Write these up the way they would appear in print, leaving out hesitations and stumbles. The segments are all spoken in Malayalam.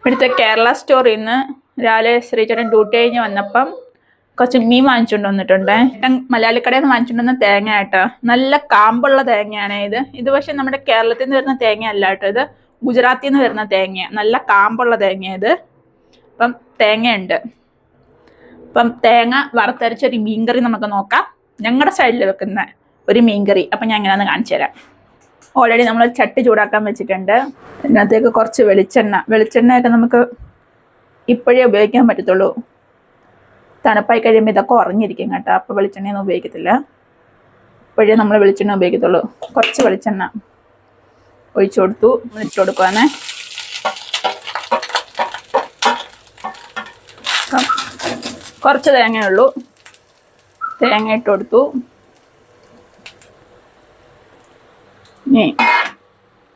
ഇവിടുത്തെ കേരള സ്റ്റോറിൽ നിന്ന് രാവിലെ ശ്രീചേട്ടൻ ഡ്യൂട്ടി കഴിഞ്ഞ് വന്നപ്പം കുറച്ച് മീൻ വാങ്ങിച്ചുകൊണ്ട് വന്നിട്ടുണ്ട്. മലയാളിക്കടയിൽ നിന്ന് വാങ്ങിച്ചുകൊണ്ട് വന്ന തേങ്ങ കേട്ടോ. നല്ല കാമ്പുള്ള തേങ്ങയാണ് ഇത് പക്ഷെ നമ്മുടെ കേരളത്തിൽ നിന്ന് വരുന്ന തേങ്ങ അല്ല കേട്ടോ. ഇത് ഗുജറാത്തിൽ നിന്ന് വരുന്ന തേങ്ങ. നല്ല കാമ്പുള്ള തേങ്ങ ഇത്. അപ്പം തേങ്ങയുണ്ട്. അപ്പം തേങ്ങ വറുത്തരച്ചൊരു മീൻകറി നമുക്ക് നോക്കാം. ഞങ്ങളുടെ സൈഡിൽ വെക്കുന്ന ഒരു മീൻകറി. അപ്പം ഞാൻ എങ്ങനെയാണെന്ന് കാണിച്ചു തരാം. ഓൾറെഡി നമ്മൾ ചട്ടി ചൂടാക്കാൻ വെച്ചിട്ടുണ്ട്. ഇതിനകത്തേക്ക് കുറച്ച് വെളിച്ചെണ്ണയൊക്കെ നമുക്ക് ഇപ്പോഴേ ഉപയോഗിക്കാൻ പറ്റത്തുള്ളൂ. തണുപ്പായി കഴിയുമ്പോൾ ഇതൊക്കെ ഉറഞ്ഞിരിക്കും കേട്ടോ. അപ്പോൾ വെളിച്ചെണ്ണയൊന്നും ഉപയോഗിക്കത്തില്ല. ഇപ്പോഴേ നമ്മൾ വെളിച്ചെണ്ണ ഉപയോഗിക്കത്തുള്ളൂ. കുറച്ച് വെളിച്ചെണ്ണ ഒഴിച്ചു കൊടുത്തു. ഇട്ട് കൊടുക്കുവാണേ. കുറച്ച് തേങ്ങയുള്ളൂ. തേങ്ങ ഇട്ട് കൊടുത്തു.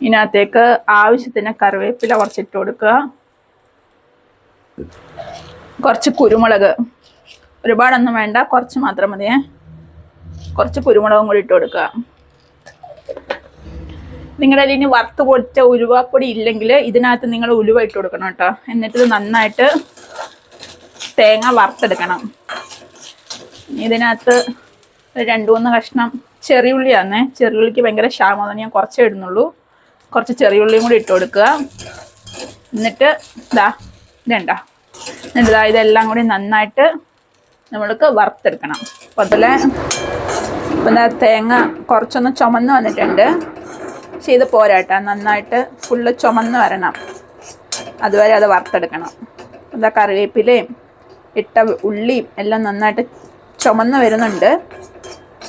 ഇതിനകത്തേക്ക് ആവശ്യത്തിന് കറിവേപ്പില കുറച്ചിട്ട് കൊടുക്കുക. കുറച്ച് കുരുമുളക്, ഒരുപാടൊന്നും വേണ്ട, കുറച്ച് മാത്രം മതിയേ. കുറച്ച് കുരുമുളകും കൂടി ഇട്ട് കൊടുക്കുക. നിങ്ങളുടെ കയ്യിൽ ഇനി വറുത്ത് പൊടിച്ച ഉലുവാപ്പൊടി ഇല്ലെങ്കിൽ ഇതിനകത്ത് നിങ്ങൾ ഉലുവ ഇട്ട് കൊടുക്കണം കേട്ടോ. എന്നിട്ട് ഇത് നന്നായിട്ട് തേങ്ങ വറുത്തെടുക്കണം. ഇതിനകത്ത് 2-3 കഷ്ണം ചെറിയുള്ളിയാണേ. ചെറിയുള്ളിക്ക് ഭയങ്കര ക്ഷാമമാണ്. ഞാൻ കുറച്ചേ ഇടുന്നുള്ളൂ. കുറച്ച് ചെറിയുള്ളിയും കൂടി ഇട്ട് കൊടുക്കുക. എന്നിട്ട് ഇതെന്താ ഇതെല്ലാം കൂടി നന്നായിട്ട് നമ്മൾക്ക് വറുത്തെടുക്കണം. അപ്പോൾ ഇപ്പം തേങ്ങ കുറച്ചൊന്ന് ചുമന്ന് വന്നിട്ടുണ്ട്. പക്ഷെ ഇത് പോരാട്ടോ. നന്നായിട്ട് ഫുള്ള് ചുമന്ന് വരണം. അതുവരെ അത് വറുത്തെടുക്കണം. കറിവേപ്പിലയും ഇട്ട ഉള്ളിയും എല്ലാം നന്നായിട്ട് ചുമന്ന് വരുന്നുണ്ട്.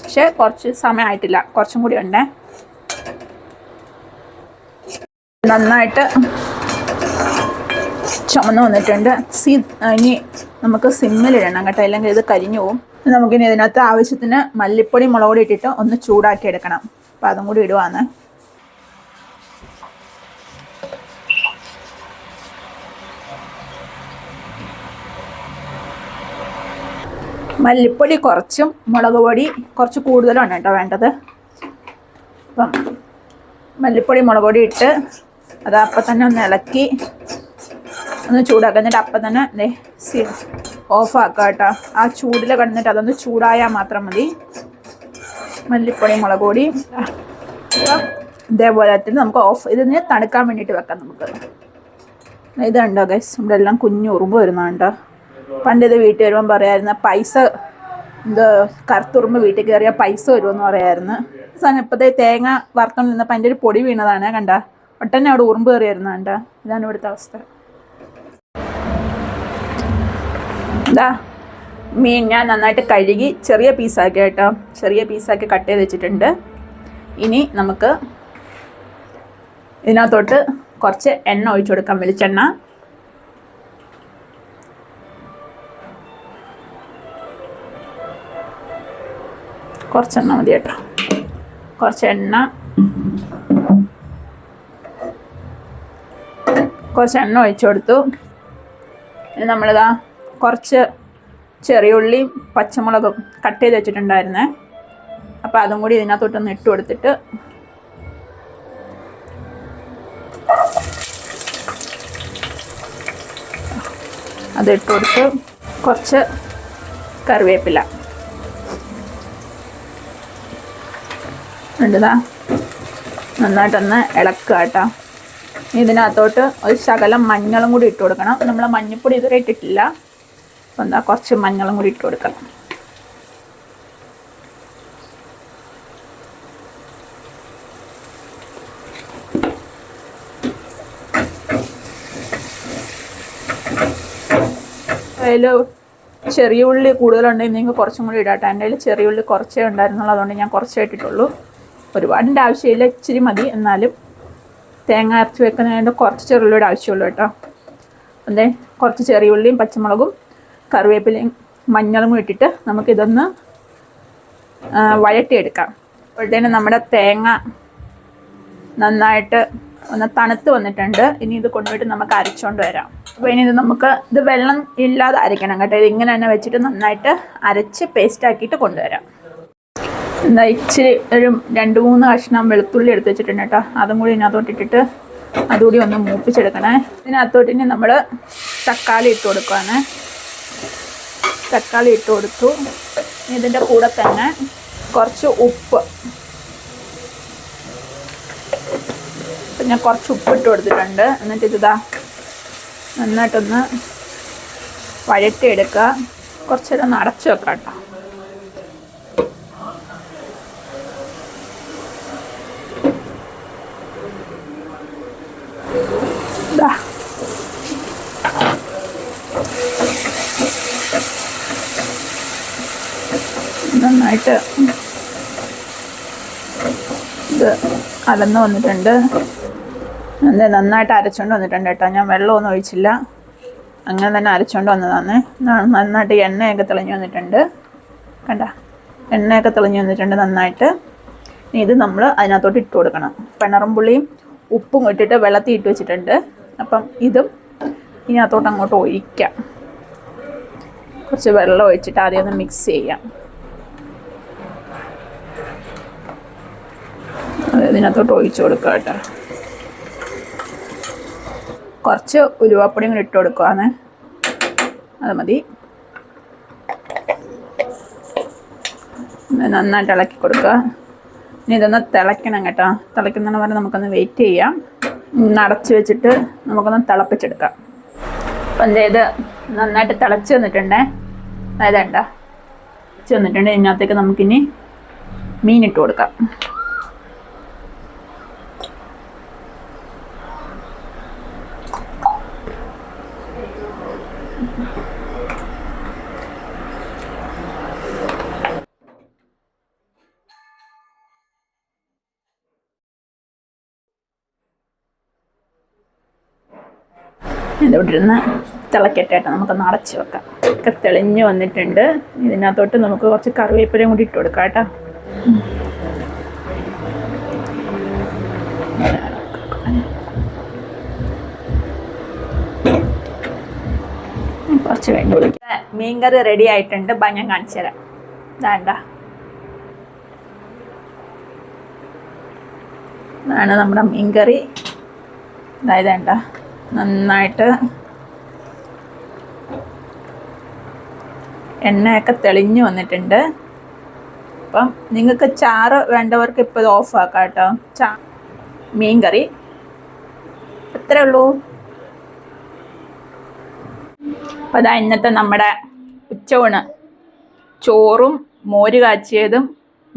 പക്ഷെ കുറച്ച് സമയമായിട്ടില്ല. കുറച്ചും കൂടി ഉണ്ടേ. നന്നായിട്ട് ചുമന്ന് വന്നിട്ടുണ്ട്. ഇനി നമുക്ക് സിമ്മിലിടണം കേട്ടോ, അല്ലെങ്കിൽ ഇത് കരിഞ്ഞു പോവും. നമുക്കിനി ഇതിനകത്ത് ആവശ്യത്തിന് മല്ലിപ്പൊടി മുളക് പൊടി ഇട്ടിട്ട് ഒന്ന് ചൂടാക്കി എടുക്കണം. അപ്പം അതും കൂടി ഇടുവാന്ന്. മല്ലിപ്പൊടി കുറച്ചും മുളക് പൊടി കുറച്ച് കൂടുതലാണ് കേട്ടോ വേണ്ടത്. അപ്പം മല്ലിപ്പൊടി മുളക് പൊടി ഇട്ട് അത് അപ്പം തന്നെ ഒന്ന് ഇളക്കി ഒന്ന് ചൂടാക്കുക. എന്നിട്ട് അപ്പം തന്നെ ഓഫാക്കുക കേട്ടോ. ആ ചൂടിൽ കിടന്നിട്ട് അതൊന്ന് ചൂടായാൽ മാത്രം മതി. മല്ലിപ്പൊടി മുളക് പൊടി ഇതേപോലെ നമുക്ക് ഇതിന് തണുക്കാൻ വേണ്ടിയിട്ട് വെക്കാം. നമുക്ക് ഇതുണ്ടോ ഗൈസ്, ഇവിടെ എല്ലാം കുഞ്ഞു ഉറുമ്പ് വരുന്നുണ്ടോ. പണ്ട് ഇത് വീട്ടിൽ വരുമ്പം പറയായിരുന്നു പൈസ കറുത്തുറുമ്പ് വീട്ടിൽ കയറിയാൽ പൈസ വരുമെന്ന് പറയായിരുന്നു. സാധനം ഇപ്പോഴത്തെ തേങ്ങ വറുത്തോണ്ട് നിന്നപ്പോൾ അതിൻ്റെ ഒരു പൊടി വീണതാണ് കണ്ട. ഒട്ടന്നെ അവിടെ ഉറുമ്പ് കയറിയായിരുന്നു കണ്ട. ഇതാണ് ഇവിടുത്തെ അവസ്ഥ. മീൻ ഞാൻ നന്നായിട്ട് കഴുകി ചെറിയ പീസാക്കി കേട്ടോ. ചെറിയ പീസാക്കി കട്ട് ചെയ്ത് വെച്ചിട്ടുണ്ട്. ഇനി നമുക്ക് ഇതിനകത്തോട്ട് കുറച്ച് എണ്ണ ഒഴിച്ചു കൊടുക്കാം. വെളിച്ചെണ്ണ കുറച്ചെണ്ണ മതി കേട്ടോ. കുറച്ച് എണ്ണ ഒഴിച്ചു കൊടുത്തു. നമ്മളിതാ കുറച്ച് ചെറിയുള്ളിയും പച്ചമുളകും കട്ട് ചെയ്ത് വെച്ചിട്ടുണ്ടായിരുന്നേ. അപ്പോൾ അതും കൂടി ഇതിനകത്തോട്ടൊന്ന് ഇട്ട് കൊടുത്തിട്ട് അതിട്ട് കൊടുത്ത് കുറച്ച് കറിവേപ്പില ഉണ്ടതാ നന്നായിട്ടൊന്ന് ഇളക്കുക കേട്ടോ. ഇതിനകത്തോട്ട് ഒരു ശകലം മഞ്ഞളും കൂടി ഇട്ട് കൊടുക്കണം. നമ്മൾ മഞ്ഞൾപ്പൊടി ഇതുവരെ ഇട്ടിട്ടില്ല. അപ്പം കുറച്ച് മഞ്ഞളും കൂടി ഇട്ട് കൊടുക്കണം. അതിൽ ചെറിയ ഉള്ളി കൂടുതലുണ്ടെങ്കിൽ നിങ്ങൾക്ക് കുറച്ചും കൂടി ഇടാട്ടോ. എൻ്റെ കയ്യിൽ ചെറിയ ഉള്ളി കുറച്ചേ ഉണ്ടായിരുന്നുള്ളൂ. അതുകൊണ്ട് ഞാൻ കുറച്ചേ ഇട്ടിട്ടുള്ളൂ. ഒരുപാടിൻ്റെ ആവശ്യമില്ല, ഇച്ചിരി മതി. എന്നാലും തേങ്ങ അരച്ച് വെക്കുന്നതിൻ്റെ കുറച്ച് ചെറിയുള്ളിയുടെ ആവശ്യമുള്ളൂ കേട്ടോ. അതെ, കുറച്ച് ചെറിയ ഉള്ളിയും പച്ചമുളകും കറിവേപ്പിലയും മഞ്ഞളും ഇട്ടിട്ട് നമുക്കിതൊന്ന് വഴറ്റിയെടുക്കാം. അപ്പോഴത്തേനും നമ്മുടെ തേങ്ങ നന്നായിട്ട് ഒന്ന് തണുത്ത് വന്നിട്ടുണ്ട്. ഇനി ഇത് കൊണ്ടുപോയിട്ട് നമുക്ക് അരച്ചുകൊണ്ട് വരാം. അപ്പോൾ ഇനി ഇത് വെള്ളം ഇല്ലാതെ അരയ്ക്കണം കേട്ടോ. ഇതിങ്ങനെ തന്നെ വെച്ചിട്ട് നന്നായിട്ട് അരച്ച് പേസ്റ്റാക്കിയിട്ട് കൊണ്ടുവരാം. എന്താ ഇച്ചിരി ഒരു 2-3 കഷ്ണം വെളുത്തുള്ളി എടുത്ത് വെച്ചിട്ടുണ്ട് കേട്ടോ. അതും കൂടി ഇതിനകത്തോട്ട് ഇട്ടിട്ട് അതുകൂടി ഒന്ന് മൂപ്പിച്ചെടുക്കണേ. ഇതിനകത്തോട്ട് ഇനി നമ്മൾ തക്കാളി ഇട്ട് കൊടുക്കുകയാണ്. തക്കാളി ഇട്ട് കൊടുത്തു. ഇതിൻ്റെ കൂടെ തന്നെ കുറച്ച് ഉപ്പ്, ഞാൻ കുറച്ച് ഉപ്പിട്ട് കൊടുത്തിട്ടുണ്ട്. എന്നിട്ട് ഇതാ നന്നായിട്ടൊന്ന് വഴറ്റിയെടുക്കുക. കുറച്ച് നേരം അടച്ചു വെക്കാം കേട്ടോ. നന്നായിട്ട് ഇത് അലന്ന് വന്നിട്ടുണ്ട്. നന്നായിട്ട് അരച്ചുകൊണ്ട് വന്നിട്ടുണ്ട് കേട്ടോ. ഞാൻ വെള്ളമൊന്നും ഒഴിച്ചില്ല, അങ്ങനെ തന്നെ അരച്ചുകൊണ്ട് വന്നതാണ്. നന്നായിട്ട് എണ്ണയൊക്കെ തെളിഞ്ഞ് വന്നിട്ടുണ്ട്. കണ്ട, എണ്ണയൊക്കെ തെളിഞ്ഞ് വന്നിട്ടുണ്ട് നന്നായിട്ട്. ഇനി ഇത് നമ്മൾ അതിനകത്തോട്ട് ഇട്ട് കൊടുക്കണം. പിണറും പുളിയും ഉപ്പും ഇട്ടിട്ട് വെള്ളത്തിൽ ഇട്ട് വെച്ചിട്ടുണ്ട്. അപ്പം ഇതും ഇതിനകത്തോട്ട് അങ്ങോട്ട് ഒഴിക്കാം. കുറച്ച് വെള്ളം ഒഴിച്ചിട്ട് ആദ്യം ഒന്ന് മിക്സ് ചെയ്യാം. ഇതിനകത്തോട്ട് ഒഴിച്ചു കൊടുക്കുക കേട്ടോ. കുറച്ച് ഉലുവാപ്പൊടിയും കൂടി ഇട്ട് കൊടുക്കുകയാണ്. അത് മതി. നന്നായിട്ട് ഇളക്കി കൊടുക്കുക. ഇനി ഇതൊന്ന് തിളയ്ക്കണം കേട്ടോ. തിളയ്ക്കുന്നതിന് വരെ നമുക്കൊന്ന് വെയിറ്റ് ചെയ്യാം. അടച്ച് വെച്ചിട്ട് നമുക്കൊന്ന് തിളപ്പിച്ചെടുക്കാം. അപ്പം ഇത് നന്നായിട്ട് തിളച്ച് വന്നിട്ടുണ്ടേ. അതായത് തിളച്ച് വന്നിട്ടുണ്ട്. ഇതിനകത്തേക്ക് നമുക്കിനി മീനിട്ട് കൊടുക്കാം. ഇതോട്ടിരുന്ന് തിളക്കട്ടെ. നമുക്കൊന്ന് അടച്ച് വെക്കാം. ഒക്കെ തെളിഞ്ഞ് വന്നിട്ടുണ്ട്. ഇതിനകത്തോട്ട് നമുക്ക് കുറച്ച് കറിവേപ്പിലയും കൂടി ഇട്ട് കൊടുക്കാം കേട്ടോ. കുറച്ച് കഴിഞ്ഞ് കൊടുക്കാം. മീൻകറി റെഡി ആയിട്ടുണ്ട്. ഞാൻ കാണിച്ചു തരാം. ഇതാണ്ട, ഇതാണ് നമ്മുടെ മീൻകറി. അതായത് നന്നായിട്ട് എണ്ണയൊക്കെ തെളിഞ്ഞ് വന്നിട്ടുണ്ട്. അപ്പം നിങ്ങൾക്ക് ചാറ് വേണ്ടവർക്ക് ഇപ്പോൾ ഇത് ഓഫാക്കാം കേട്ടോ. മീൻകറി അത്രേ ഉള്ളൂ. അപ്പം അതാ ഇന്നത്തെ നമ്മുടെ ഉച്ചയൂണ്. ചോറും മോര് കാച്ചിയതും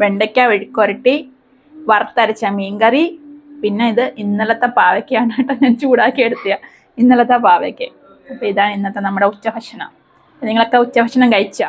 വെണ്ടയ്ക്ക മെഴുക്കുവരട്ടി, വറുത്തരച്ച മീൻകറി, പിന്നെ ഇത് ഇന്നലത്തെ പാവയ്ക്കാണ് കേട്ടോ. ഞാൻ ചൂടാക്കി എടുത്തിയ ഇന്നലത്തെ പാവയ്ക്ക. അപ്പോൾ ഇതാണ് ഇന്നത്തെ നമ്മുടെ ഉച്ചഭക്ഷണം. നിങ്ങളൊക്കെ ഉച്ചഭക്ഷണം കഴിച്ചോ?